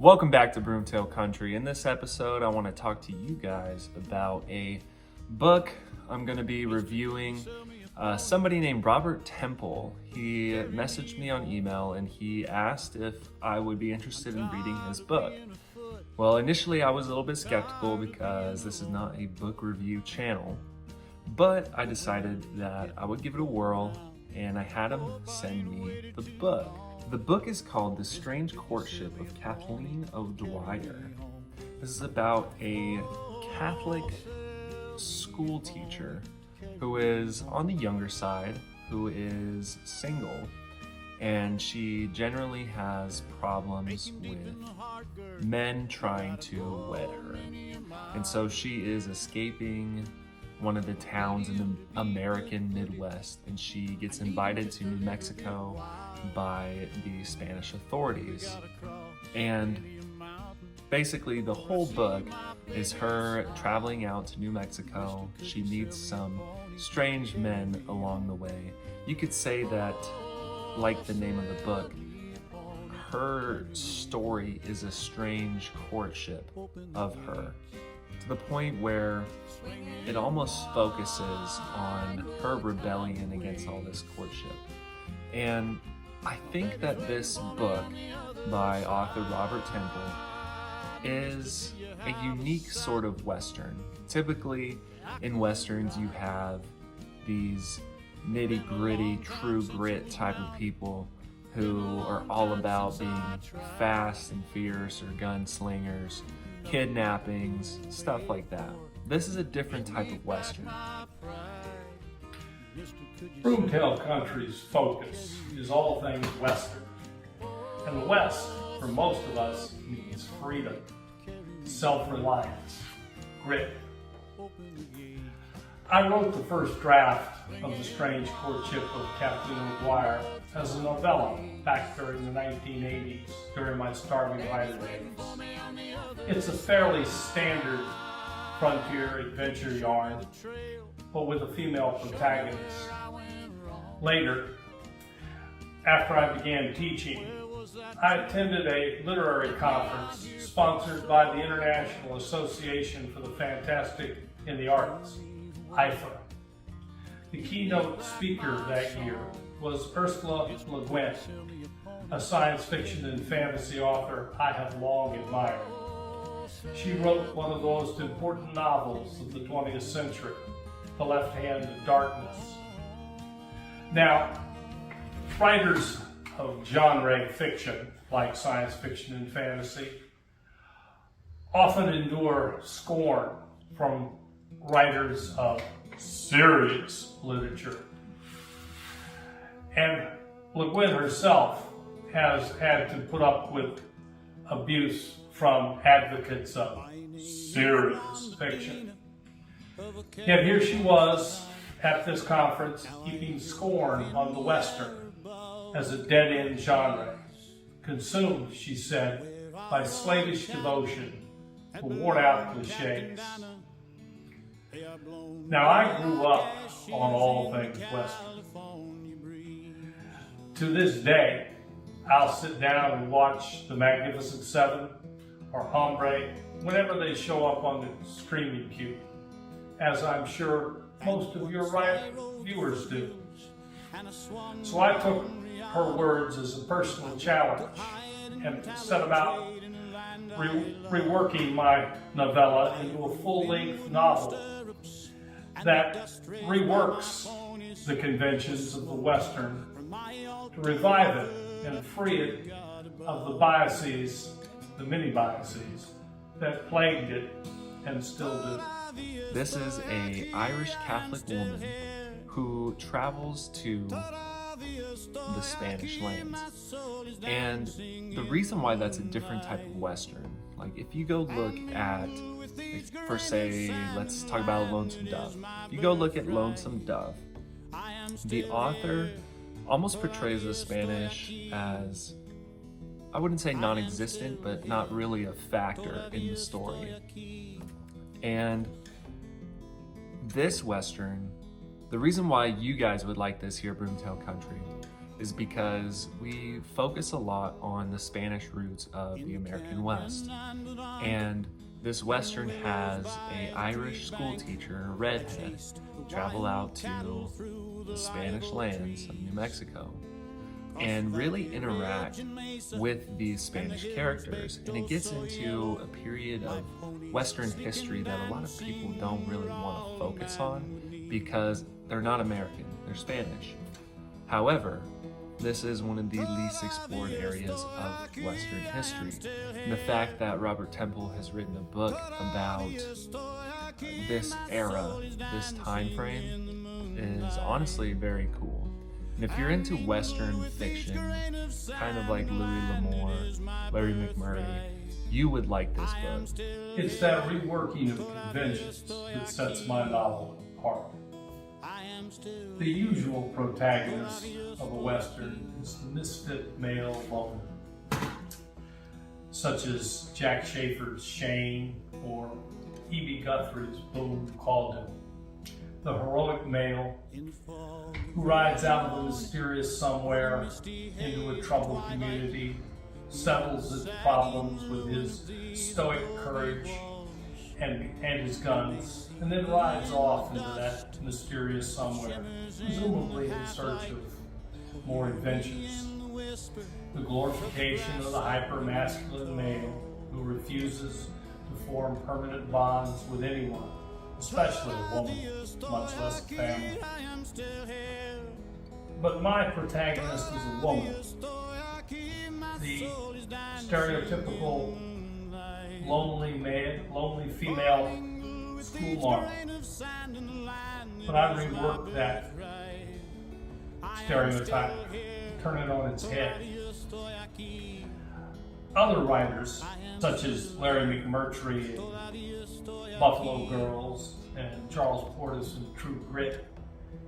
Welcome back to Broomtail Country. In this episode, I want to talk to you guys about a book I'm going to be reviewing. Somebody named Robert Temple, he messaged me on email and he asked if I would be interested in reading his book. Well, initially I was a little bit skeptical because this is not a book review channel, but I decided that I would give it a whirl and I had him send me the book. The book is called The Strange Courtship of Kathleen 𝗖𝗧. This is about a Catholic school teacher who is on the younger side, who is single, and she generally has problems with men trying to wed her. And so she is escaping one of the towns in the American Midwest, and she gets invited to New Mexico by the Spanish authorities. And basically the whole book is her traveling out to New Mexico. She meets some strange men along the way. You could say that, like the name of the book, her story is a strange courtship of her, to the point where it almost focuses on her rebellion against all this courtship. And I think that this book by author Robert Temple is a unique sort of Western. Typically in Westerns you have these nitty-gritty, true grit type of people who are all about being fast and fierce, or gunslingers, kidnappings, stuff like that. This is a different type of Western. Broomtail Country's focus is all things Western. And the West, for most of us, means freedom, self-reliance, grit. I wrote the first draft of The Strange Courtship of Kathleen 𝗖𝗧 as a novella back during the 1980s, during my starving writer days. It's a fairly standard frontier adventure yarn, but with a female protagonist. Later, after I began teaching, I attended a literary conference sponsored by the International Association for the Fantastic in the Arts, 𝗖𝗢𝗡. The keynote speaker that year was 𝗟𝗘𝗧'𝗦, a science fiction and fantasy author I have long admired. She wrote one of the most important novels of the 20th century, The Left Hand of Darkness. Now, writers of genre fiction, like science fiction and fantasy, often endure scorn from writers of serious literature. And 𝗟𝗏 herself has had to put up with abuse from advocates of serious fiction. Yet here she was at this conference heaping scorn on the Western as a dead-end genre, consumed, she said, by slavish devotion to worn-out cliches. Now, I grew up on all things Western. To this day, I'll sit down and watch The Magnificent Seven or Hombre whenever they show up on the streaming queue, as I'm sure most of your viewers do. So I took her words as a personal challenge and set about reworking my novella into a full-length novel that reworks the conventions of the Western to revive it and free it of the biases, the many biases, that plagued it and still do. This is an Irish Catholic woman who travels to the Spanish lands. And the reason why that's a different type of Western, like if you go look at, for say, let's talk about Lonesome Dove. If you go look at Lonesome Dove, the author almost portrays the Spanish as, I wouldn't say non-existent, but not really a factor in the story. And this Western, the reason why you guys would like this here at Broomtail Country is because we focus a lot on the Spanish roots of the American West. And this Western has an Irish school teacher, a redhead, travel out to the Spanish lands of New Mexico and really interact with these Spanish characters. And it gets into a period of Western history that a lot of people don't really want to focus on because they're not American, they're Spanish. However, this is one of the least explored areas of Western history. And the fact that Robert Temple has written a book about this era, this time frame, is honestly very cool. And if you're into Western fiction, kind of like Louis L'Amour, Larry McMurtry, you would like this book. It's that reworking of conventions that sets my novel apart. The usual protagonist of a Western is the misfit male loner, such as Jack Schaefer's Shane or E.B. Guthrie's Boone Calden. The heroic male who rides out of a mysterious somewhere into a troubled community, settles its problems with his stoic courage and his guns, and then rides off into that mysterious somewhere, presumably in search of more adventures. The glorification of the hyper-masculine male who refuses to form permanent bonds with anyone, especially a woman, much less a family. But my protagonist is a woman. The stereotypical lonely female school marm. But I rework that stereotype, turn it on its head. Other writers, such as Larry McMurtry and Buffalo Girls and Charles Portis and True Grit,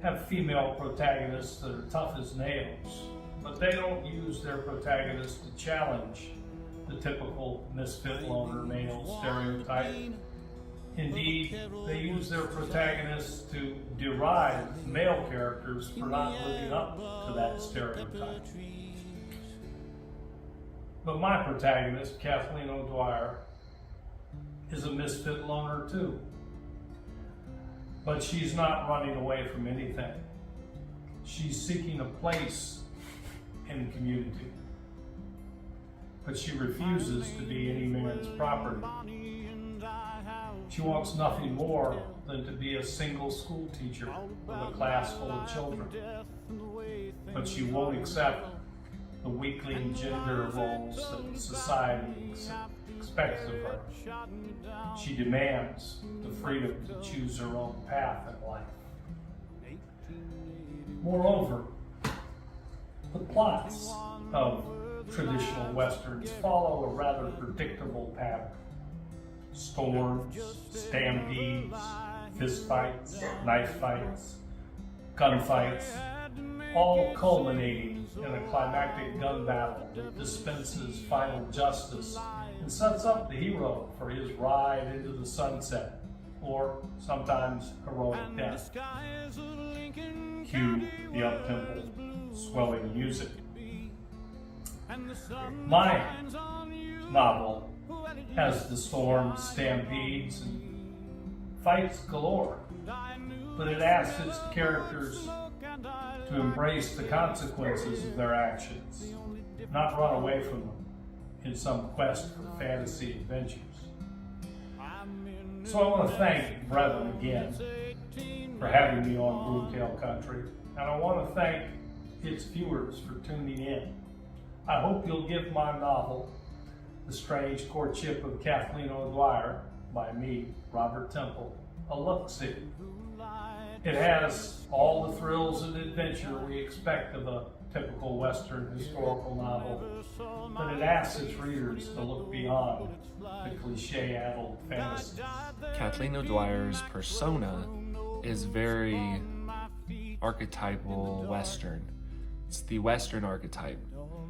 have female protagonists that are tough as nails, but they don't use their protagonists to challenge the typical misfit loner male stereotype. Indeed, they use their protagonists to deride male characters for not living up to that stereotype. But my protagonist, Kathleen 𝗖𝗢, is a misfit loner too. But she's not running away from anything. She's seeking a place in the community. But she refuses to be any man's property. She wants nothing more than to be a single school teacher with a class full of children. But she won't accept the weakling gender roles that society expects of her. She demands the freedom to choose her own path in life. Moreover, the plots of traditional Westerns follow a rather predictable pattern. Storms, stampedes, fistfights, knife fights, gunfights, all culminating in a climactic gun battle that dispenses final justice and sets up the hero for his ride into the sunset, or sometimes heroic death. Cue the up-tempo, swelling music. My novel has the storms, stampedes, and fights galore, but it asks its characters to embrace the consequences of their actions, not run away from them in some quest for fantasy adventures. So I want to thank Brethren again for having me on Broomtail Country, and I want to thank its viewers for tuning in. I hope you'll give my novel, The Strange Courtship of Kathleen 𝗖𝗢, by me, Robert Temple, a look-see. It has all the thrills and adventure we expect of a typical Western historical novel, but it asks its readers to look beyond the cliche-addled fantasy. Kathleen 𝗖𝗢's persona is very archetypal Western. It's the Western archetype.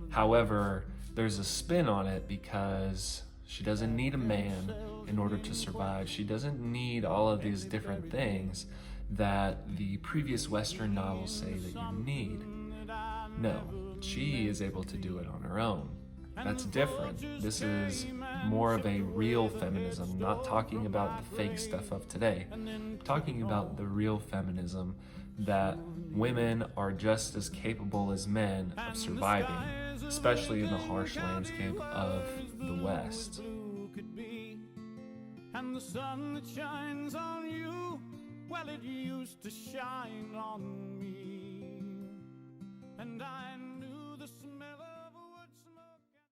However, there's a spin on it because she doesn't need a man in order to survive. She doesn't need all of these different things that the previous Western novels say that you need. No, she is able to do it on her own. That's different. This is more of a real feminism, not talking about the fake stuff of today, talking about the real feminism that women are just as capable as men of surviving, especially in the harsh landscape of the West. And the sun that shines on you, well, it used to shine on me. And I